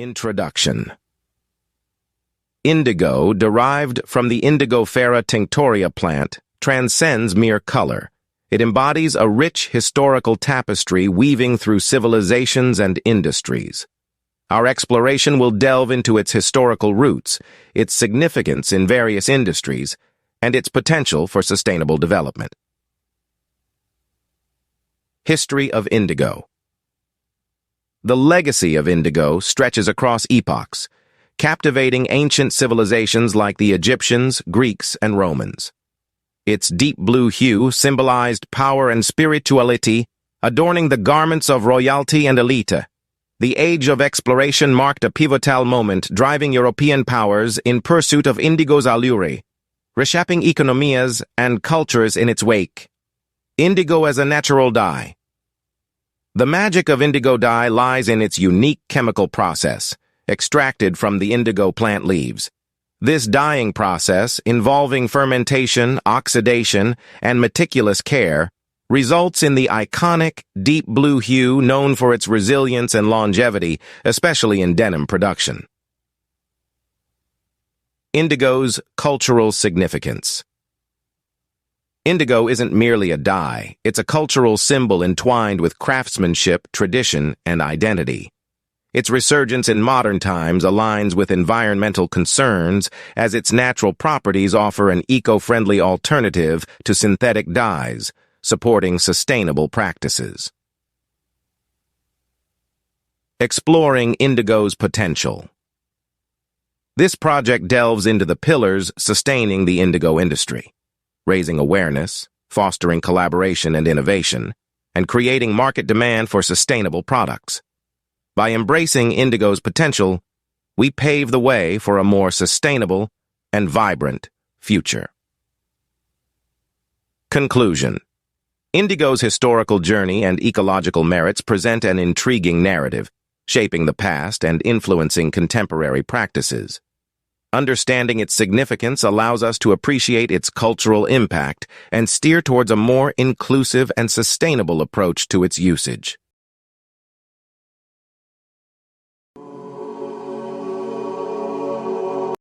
Introduction. Indigo, derived from the Indigofera tinctoria plant, transcends mere color. It embodies a rich historical tapestry weaving through civilizations and industries. Our exploration will delve into its historical roots, its significance in various industries, and its potential for sustainable development. History of indigo. The legacy of indigo stretches across epochs, captivating ancient civilizations like the Egyptians, Greeks, and Romans. Its deep blue hue symbolized power and spirituality, adorning the garments of royalty and elite. The age of exploration marked a pivotal moment, driving European powers in pursuit of indigo's allure, reshaping economias and cultures in its wake. Indigo as a natural dye. The magic of indigo dye lies in its unique chemical process, extracted from the indigo plant leaves. This dyeing process, involving fermentation, oxidation, and meticulous care, results in the iconic, deep blue hue known for its resilience and longevity, especially in denim production. Indigo's cultural significance. Indigo isn't merely a dye, it's a cultural symbol entwined with craftsmanship, tradition, and identity. Its resurgence in modern times aligns with environmental concerns, as its natural properties offer an eco-friendly alternative to synthetic dyes, supporting sustainable practices. Exploring indigo's potential. This project delves into the pillars sustaining the indigo industry, raising awareness, fostering collaboration and innovation, and creating market demand for sustainable products. By embracing indigo's potential, we pave the way for a more sustainable and vibrant future. Conclusion. Indigo's historical journey and ecological merits present an intriguing narrative, shaping the past and influencing contemporary practices. Understanding its significance allows us to appreciate its cultural impact and steer towards a more inclusive and sustainable approach to its usage.